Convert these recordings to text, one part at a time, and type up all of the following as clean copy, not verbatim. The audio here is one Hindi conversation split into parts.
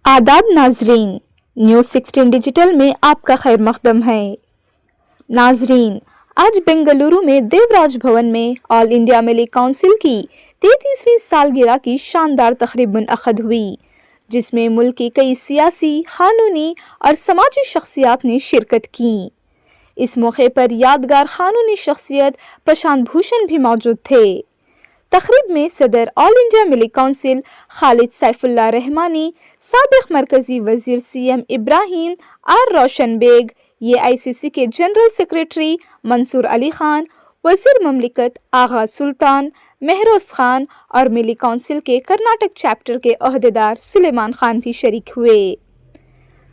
आदाब नाजरीन, न्यूज़ 16 डिजिटल में आपका खैर मकदम है। नाजरीन, आज बेंगलुरु में देवराज भवन में ऑल इंडिया मिली काउंसिल की 33वीं सालगिरह की शानदार तकरीब मुनअक़द हुई, जिसमें मुल्क की कई सियासी, कानूनी और समाजी शख्सियात ने शिरकत की। इस मौके पर यादगार कानूनी शख्सियत प्रशांत भूषण भी मौजूद थे। तकरीब में सदर all India Milli council Khalid Saifullah Rahmani, साबिक मरकजी वजीर CM Ibrahim R Roshan Baig, AICC के जनरल सेक्रेटरी मंसूर अली खान, वजीर ममलिकत आगा सुल्तान, महरोज खान और मिली काउंसिल के कर्नाटक चैप्टर के अहदेदार सुलेमान खान भी शरीक हुए।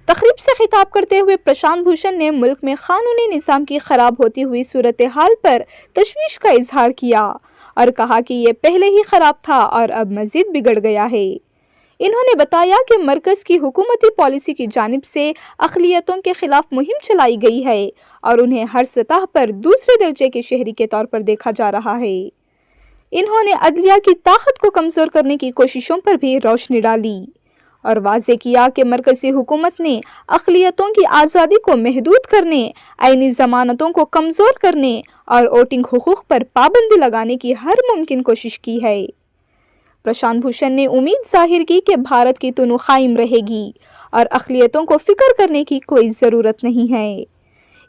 तकरीब से खिताब करते हुए प्रशांत भूषण ने मुल्क में कानूनी निज़ाम की खराब होती हुई सूरत हाल पर तशवीश का इजहार किया और कहा कि ये पहले ही खराब था और अब मजीद बिगड़ गया है। इन्होंने बताया कि मरकज़ की हुकूमती पॉलिसी की जानिब से अक़लियतों के खिलाफ मुहिम चलाई गई है और उन्हें हर सतह पर दूसरे दर्जे के शहरी के तौर पर देखा जा रहा है। इन्होंने अदलिया की ताकत को कमज़ोर करने की कोशिशों पर भी रोशनी डाली और वाज़े किया कि मरकज़ी हुकूमत ने अक़लियतों की आज़ादी को महदूद करने, आईनी ज़मानतों को कमज़ोर करने और वोटिंग हुकूक़ पर पाबंदी लगाने की हर मुमकिन कोशिश की है। प्रशांत भूषण ने उम्मीद जाहिर की कि भारत की तुनु कायम रहेगी और अक़लियतों को फ़िक्र करने की कोई ज़रूरत नहीं है।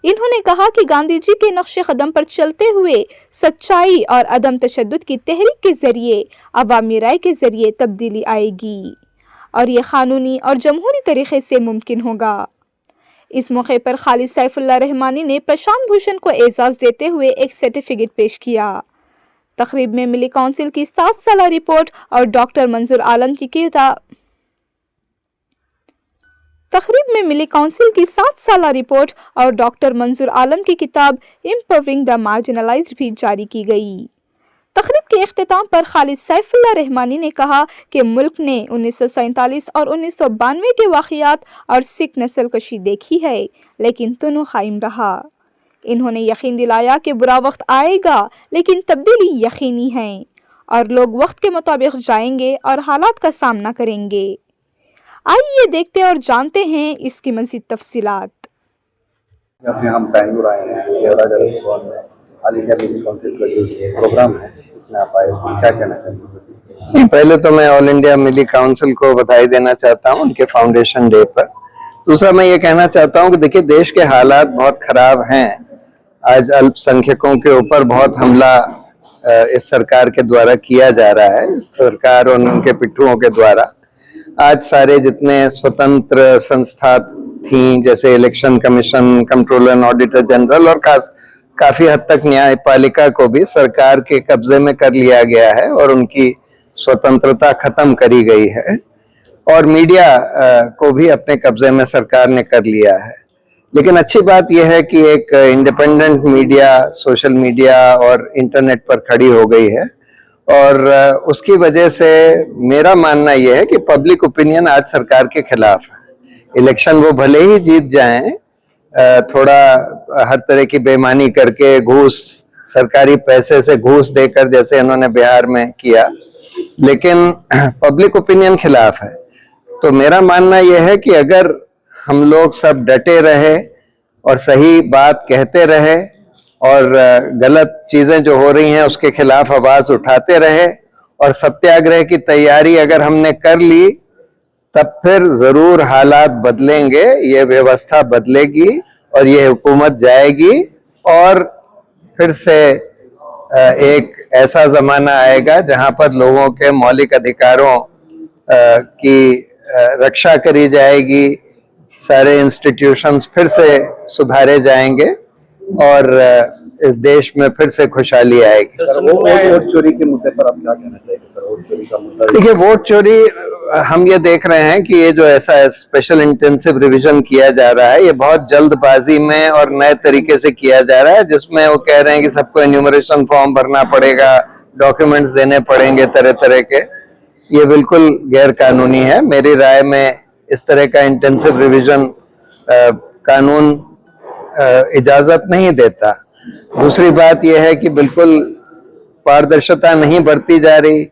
इन्होंने कहा कि गांधी जी के नक्शे कदम पर चलते हुए सच्चाई और अदम तशद्दुद की तहरीक के ज़रिए अवामी राय के ज़रिए तब्दीली आएगी और ये कानूनी और जमहूरी तरीक़े से मुमकिन होगा। इस मौके पर खालिद सैफुल्लाह रहमानी ने प्रशांत भूषण को एजाज़ देते हुए एक सर्टिफिकेट पेश किया। तकरीब में मिली काउंसिल की 7 साला रिपोर्ट और डॉक्टर मंजूर आलम की किताब एम्पावरिंग द मार्जिनलाइज्ड भी जारी की गई। तकरीब के इख्तिताम पर खालिद सैफुल्लाह रहमानी ने कहा कि मुल्क ने 1947 और 1992 के वाक़ियात और सिख नस्ल कशी देखी है, लेकिन तुनु कायम रहा। इन्होंने यकीन दिलाया कि बुरा वक्त आएगा, लेकिन तब्दीली यकीनी है और लोग वक्त के मुताबिक जाएंगे और हालात का सामना करेंगे। आइए देखते और जानते हैं इसकी मज़ीद तफसीलात। हम बैंगलोर आए हैं, ऑल इंडिया मिली काउंसिल का जो प्रोग्राम है उसमें आप आए, क्या कहना चाहेंगे? पहले तो मैं ऑल इंडिया मिली काउंसिल को बधाई देना चाहता हूं उनके फाउंडेशन डे पर। दूसरा मैं ये कहना चाहता हूं कि देखिए, देश के हालात बहुत खराब हैं। आज अल्पसंख्यकों के ऊपर बहुत हमला इस सरकार के द्वारा किया जा रहा है, इस सरकार और उनके पिट्ठुओं के द्वारा। आज सारे जितने स्वतंत्र संस्था थी, जैसे election commission, controller and auditor general और काफी हद तक न्यायपालिका को भी सरकार के कब्जे में कर लिया गया है और उनकी स्वतंत्रता खत्म करी गई है और मीडिया को भी अपने कब्जे में सरकार ने कर लिया है। लेकिन अच्छी बात यह है कि एक इंडिपेंडेंट मीडिया सोशल मीडिया और इंटरनेट पर खड़ी हो गई है और उसकी वजह से मेरा मानना यह है कि पब्लिक ओपिनियन आज सरकार के खिलाफ है। इलेक्शन वो भले ही जीत जाएं, थोड़ा हर तरह की बेईमानी करके, घूस, सरकारी पैसे से घूस देकर, जैसे इन्होंने बिहार में किया, लेकिन पब्लिक ओपिनियन खिलाफ है। तो मेरा मानना यह है कि अगर हम लोग सब डटे रहे और सही बात कहते रहे और गलत चीजें जो हो रही हैं उसके खिलाफ आवाज उठाते रहे और सत्याग्रह की तैयारी अगर हमने कर ली, तब फिर जरूर हालात बदलेंगे, ये व्यवस्था बदलेगी और ये हुकूमत जाएगी और फिर से एक ऐसा जमाना आएगा जहां पर लोगों के मौलिक अधिकारों की रक्षा करी जाएगी, सारे इंस्टीट्यूशंस फिर से सुधारे जाएंगे और इस देश में फिर से खुशहाली आएगी। सर, वोट चोरी के मुद्दे पर आप क्या कहना चाहेंगे? सर, वोट चोरी का मुद्दा, देखिए, वोट चोरी हम ये देख रहे हैं कि ये जो ऐसा स्पेशल इंटेंसिव रिवीजन किया जा रहा है, ये बहुत जल्दबाजी में और नए तरीके से किया जा रहा है, जिसमें वो कह रहे हैं कि सबको एन्यूमरेशन फॉर्म भरना पड़ेगा, डॉक्यूमेंट्स देने पड़ेंगे तरह तरह के। ये बिल्कुल गैर कानूनी है। मेरी राय में इस तरह का इंटेंसिव रिवीजन कानून इजाजत नहीं देता। दूसरी बात यह है कि बिल्कुल पारदर्शिता नहीं बरती जा रही।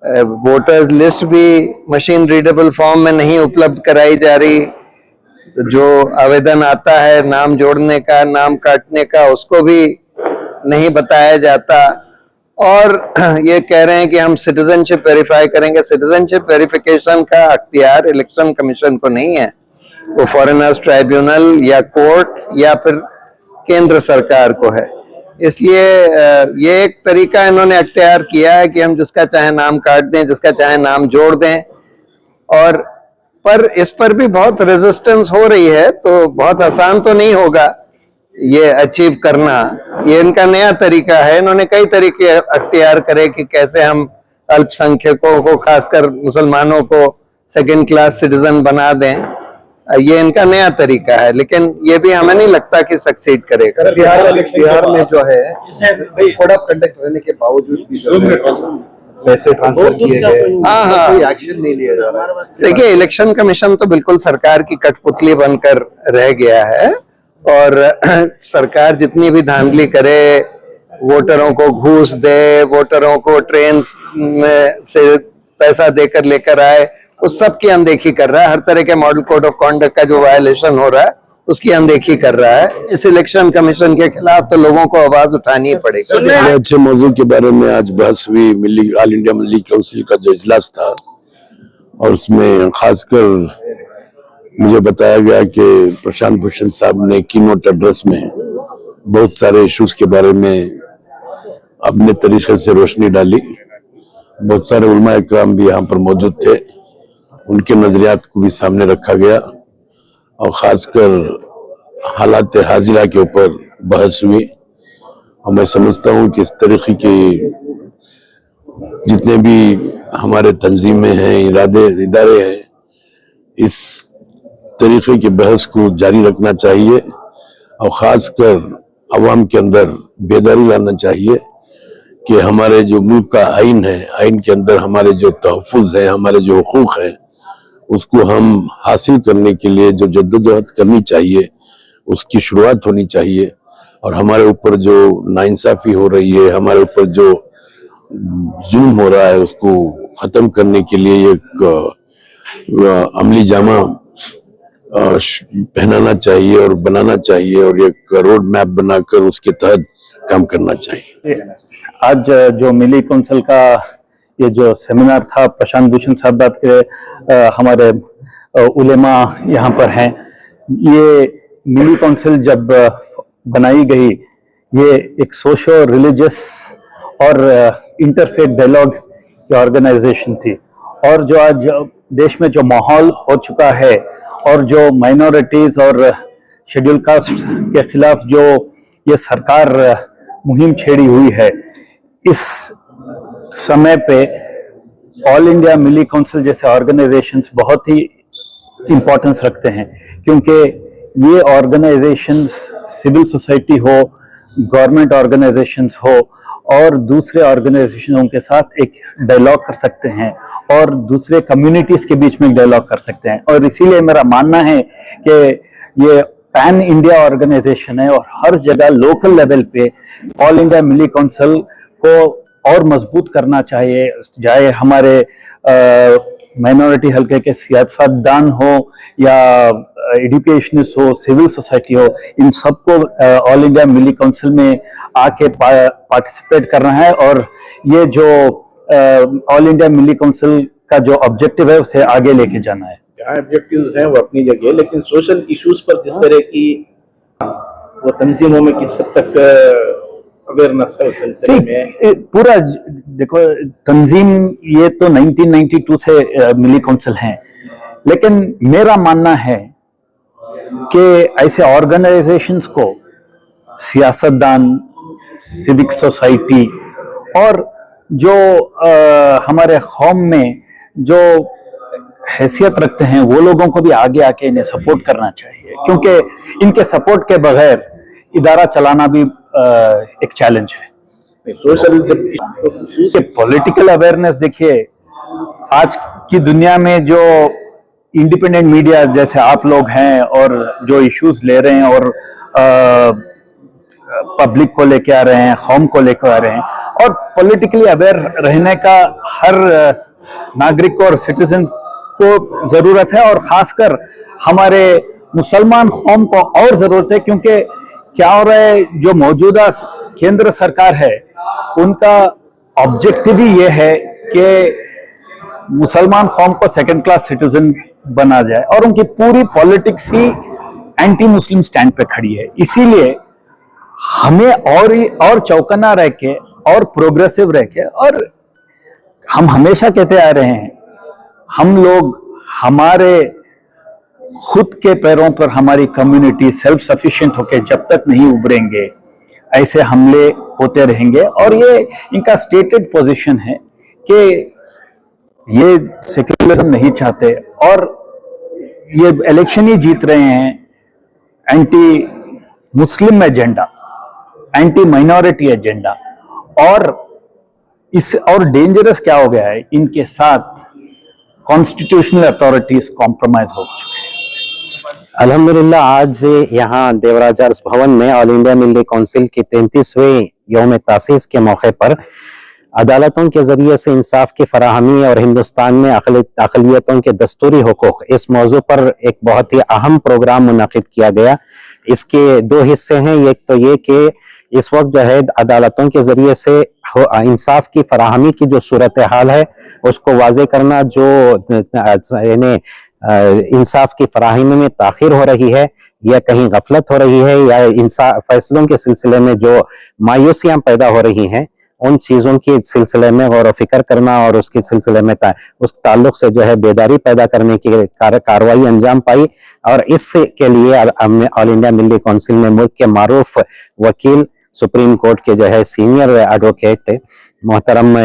वोटर लिस्ट भी मशीन रीडेबल फॉर्म में नहीं उपलब्ध कराई जा रही। तो जो आवेदन आता है नाम जोड़ने का, नाम काटने का, उसको भी नहीं बताया जाता। और ये कह रहे हैं कि हम सिटीजनशिप वेरीफाई करेंगे। सिटीजनशिप वेरिफिकेशन का अख्तियार इलेक्शन कमीशन को नहीं है, वो फॉरेनर्स ट्राइब्यूनल या कोर्ट या फिर केंद्र सरकार को है। इसलिए ये एक तरीका इन्होंने अख्तियार किया है कि हम जिसका चाहे नाम काट दें, जिसका चाहे नाम जोड़ दें। और पर इस पर भी बहुत रेजिस्टेंस हो रही है, तो बहुत आसान तो नहीं होगा ये अचीव करना। ये इनका नया तरीका है। इन्होंने कई तरीके अख्तियार करे कि कैसे हम अल्पसंख्यकों को, खासकर मुसलमानों को सेकंड क्लास सिटीजन बना दें। ये इनका नया तरीका है, लेकिन ये भी हमें नहीं लगता कि सक्सीड करेगा। बिहार में जो है कोड ऑफ कंडक्ट रहने के बावजूद भी जो है पैसे ट्रांसफर किए गए, कोई एक्शन नहीं लिया जा रहा। देखिए, इलेक्शन कमीशन तो बिल्कुल सरकार की कठपुतली बनकर रह गया है। और सरकार जितनी भी धांधली करे, वोटरों को घूस दे, वोटरों को ट्रेन में से पैसा देकर लेकर आए, उस सब की अनदेखी कर रहा है। हर तरह के मॉडल कोड ऑफ कॉन्डक्ट का जो वायलेशन हो रहा है उसकी अनदेखी कर रहा है। इस इलेक्शन कमीशन के खिलाफ तो लोगों को आवाज उठानी पड़ेगी। बड़े अच्छे मौजू के बारे में आज बहस हुई। ऑल इंडिया मिली काउंसिल का जो इजलास था, और उसमें खासकर मुझे बताया गया कि प्रशांत भूषण साहब ने कीनोट एड्रेस में बहुत सारे इश्यूज के बारे में अपने तरीके से रोशनी डाली। बहुत सारे उलमा इकराम भी यहाँ पर मौजूद थे, उनके नजरियात को भी सामने रखा गया। और खासकर हालात हाजिरा के ऊपर बहस हुई। और मैं समझता हूँ कि इस तरीके की जितने भी हमारे तंजीमें हैं, इदारे हैं, इस तरीके की बहस को जारी रखना चाहिए। और खासकर अवाम के अंदर बेदारी लाना चाहिए कि हमारे जो मुल्क का आइन है, आइन के अंदर हमारे जो तहफ़्फ़ुज़ है, हमारे जो हुकूक है, उसको हम हासिल करने के लिए जो जद्दोजहद करनी चाहिए, उसकी शुरुआत होनी चाहिए। और हमारे ऊपर जो नाइंसाफ़ी हो रही है, हमारे ऊपर जो जुल्म हो रहा है, उसको ख़त्म करने के लिए एक अमली जामा पहनाना चाहिए और बनाना चाहिए, और एक रोड मैप बनाकर उसके तहत काम करना चाहिए। आज जो मिली काउंसिल का ये जो सेमिनार था, प्रशांत भूषण साहब बात के, हमारे उलेमा यहाँ पर हैं। ये मिली काउंसिल जब बनाई गई, ये एक सोशो रिलीजियस और इंटरफेथ डायलॉग की ऑर्गेनाइजेशन थी। और जो आज देश में जो माहौल हो चुका है, और जो माइनॉरिटीज और शेड्यूल कास्ट के खिलाफ जो ये सरकार मुहिम छेड़ी हुई है, इस समय पे ऑल इंडिया मिली काउंसिल जैसे ऑर्गेनाइजेशंस बहुत ही इम्पोर्टेंस रखते हैं। क्योंकि ये ऑर्गेनाइजेशंस सिविल सोसाइटी हो, गवर्नमेंट ऑर्गेनाइजेशंस हो, और दूसरे ऑर्गेनाइजेशनों के साथ एक डायलॉग कर सकते हैं, और दूसरे कम्युनिटीज के बीच में एक डायलॉग कर सकते हैं। और इसीलिए मेरा मानना है कि ये पैन इंडिया ऑर्गेनाइजेशन है, और हर जगह लोकल लेवल पे ऑल इंडिया मिली काउंसिल को और मजबूत करना चाहिए। चाहे हमारे माइनॉरिटी हल्के के सियासतदान हो या एजुकेशनिस्ट हो, सिविल सोसाइटी हो, इन सबको ऑल इंडिया मिली काउंसिल में आके पार्टिसिपेट करना है। और ये जो ऑल इंडिया मिली काउंसिल का जो ऑब्जेक्टिव है, उसे आगे लेके जाना है। ऑब्जेक्टिव्स हैं वो अपनी जगह, लेकिन सोशल इश्यूज पर जिस तरह की वो तंजीमों में किस हद तक अवेयरनेस है उस सिलसिले में पूरा देखो, तंजीम ये तो 1992 से मिली काउंसिल है, लेकिन मेरा मानना है कि ऐसे ऑर्गेनाइजेशंस को सियासतदान, सिविक सोसाइटी और जो हमारे कौम में जो हैसियत रखते हैं, वो लोगों को भी आगे आके इन्हें सपोर्ट करना चाहिए। क्योंकि इनके सपोर्ट के बगैर इदारा चलाना भी एक चैलेंज है। सोशल पॉलिटिकल अवेयरनेस देखिए, आज की दुनिया में जो इंडिपेंडेंट मीडिया जैसे आप लोग हैं और जो इश्यूज ले रहे हैं और पब्लिक को लेके आ रहे हैं, कौम को लेकर आ रहे हैं, और पॉलिटिकली अवेयर रहने का हर नागरिक और सिटीजन को जरूरत है, और खासकर हमारे मुसलमान कौम को और जरूरत है, क्योंकि क्या हो रहा है, जो मौजूदा केंद्र सरकार है उनका ऑब्जेक्टिव ही ये है कि मुसलमान कौम को सेकंड क्लास सिटीजन बना जाए, और उनकी पूरी पॉलिटिक्स ही एंटी मुस्लिम स्टैंड पे खड़ी है। इसीलिए हमें और चौकन्ना रह के और प्रोग्रेसिव रह के, और हम हमेशा कहते आ रहे हैं, हम लोग हमारे खुद के पैरों पर हमारी कम्युनिटी सेल्फ सफिशिएंट होके जब तक नहीं उभरेंगे, ऐसे हमले होते रहेंगे। और ये इनका स्टेटेड पोजीशन है कि ये सेक्युलरिज्म नहीं चाहते, और ये इलेक्शन ही जीत रहे हैं anti Muslim agenda, anti minority agenda. और इस और डेंजरस क्या हो गया है, इनके साथ कॉन्स्टिट्यूशनल अथॉरिटीज कॉम्प्रोमाइज हो चुके हैं। अल्हम्दुलिल्लाह आज यहाँ देवराज अर्स भवन में ऑल इंडिया मिली काउंसिल की 33वें यौम तासीस के मौके पर अदालतों के जरिए से इंसाफ की फराहमी और हिंदुस्तान में अक़लियतों के दस्तूरी हुकूक, इस मौजू पर एक बहुत ही अहम प्रोग्राम मुनक़िद किया गया। इसके दो हिस्से हैं। एक तो ये कि इस वक्त जो है अदालतों के जरिए से इंसाफ की फराहमी की जो सूरत हाल है उसको वाज़े करना, जो यानी इंसाफ की फराहमी में ताख़ीर हो रही है या कहीं गफलत हो रही है या इंसाफ फैसलों के सिलसिले में जो मायूसियां पैदा हो रही हैं, उन चीज़ों के सिलसिले में गौर व फिक्र करना और उसके सिलसिले में उस ताल्लुक से जो है बेदारी पैदा करने की कार्रवाई अंजाम पाई। और इसके लिए ऑल इंडिया मिली काउंसिल ने मुल्क के मारूफ वकील, सुप्रीम कोर्ट के जो है सीनियर एडवोकेट मोहतरम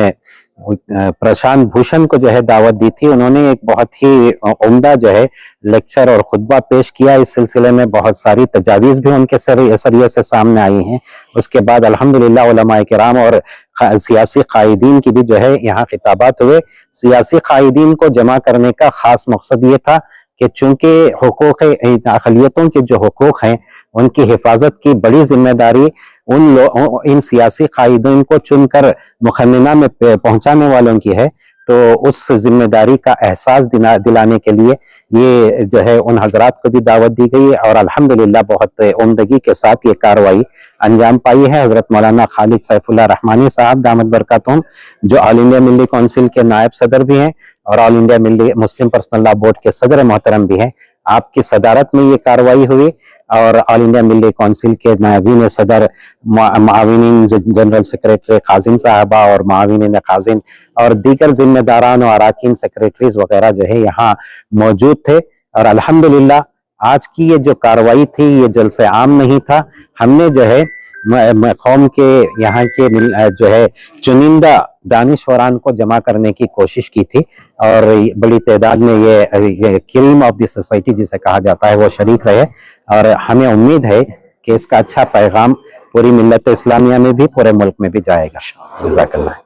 प्रशांत भूषण को जो है दावत दी थी। उन्होंने एक बहुत ही उम्दा जो है लेक्चर और खुतबा पेश किया। इस सिलसिले में बहुत सारी तजावीज़ भी उनके सरिये से सामने आई हैं। उसके बाद अल्हम्दुलिल्लाह उलमाए किराम और सियासी कायदीन की भी जो है यहाँ खिताबात हुए। सियासी कायदीन को जमा करने का खास मकसद ये था कि चूंकि हुकूक अक़लियतों के जो हुकूक हैं उनकी हिफाजत की बड़ी जिम्मेदारी इन सियासी कायदीन को चुनकर मुखन्निना में पहुंचाने वालों की है, तो उस जिम्मेदारी का एहसास दिलाने के लिए ये जो है उन हजरात को भी दावत दी गई और अल्हम्दुलिल्लाह बहुत उम्दगी के साथ ये कार्रवाई अंजाम पाई है। हजरत मौलाना खालिद सैफुल्लाह रहमानी साहब दामद बरकातुहुम, जो ऑल इंडिया मिली काउंसिल के नायब सदर भी हैं और ऑल इंडिया मिली मुस्लिम पर्सनल लॉ बोर्ड के सदर मोहतरम भी हैं, आपकी सदारत में ये कार्रवाई हुई। और ऑल इंडिया मिली काउंसिल के नायबीन सदर, माविनीन जनरल सेक्रेटरी खाजिन साहबा और माविनीन खाजिन और दीगर जिम्मेदारान और अराकीन सेक्रेटरीज वगैरह जो है यहाँ मौजूद थे। और अल्हम्दुलिल्लाह आज की ये जो कार्रवाई थी ये जलसे आम नहीं था। हमने जो है कौम के यहाँ के जो है चुनिंदा दानिशवरान को जमा करने की कोशिश की थी और बड़ी तादाद में ये क्रीम ऑफ द सोसाइटी जिसे कहा जाता है वो शरीक रहे। और हमें उम्मीद है कि इसका अच्छा पैगाम पूरी मिल्लत इस्लामिया में भी पूरे मुल्क में भी जाएगा। जज़ाकल्लाह।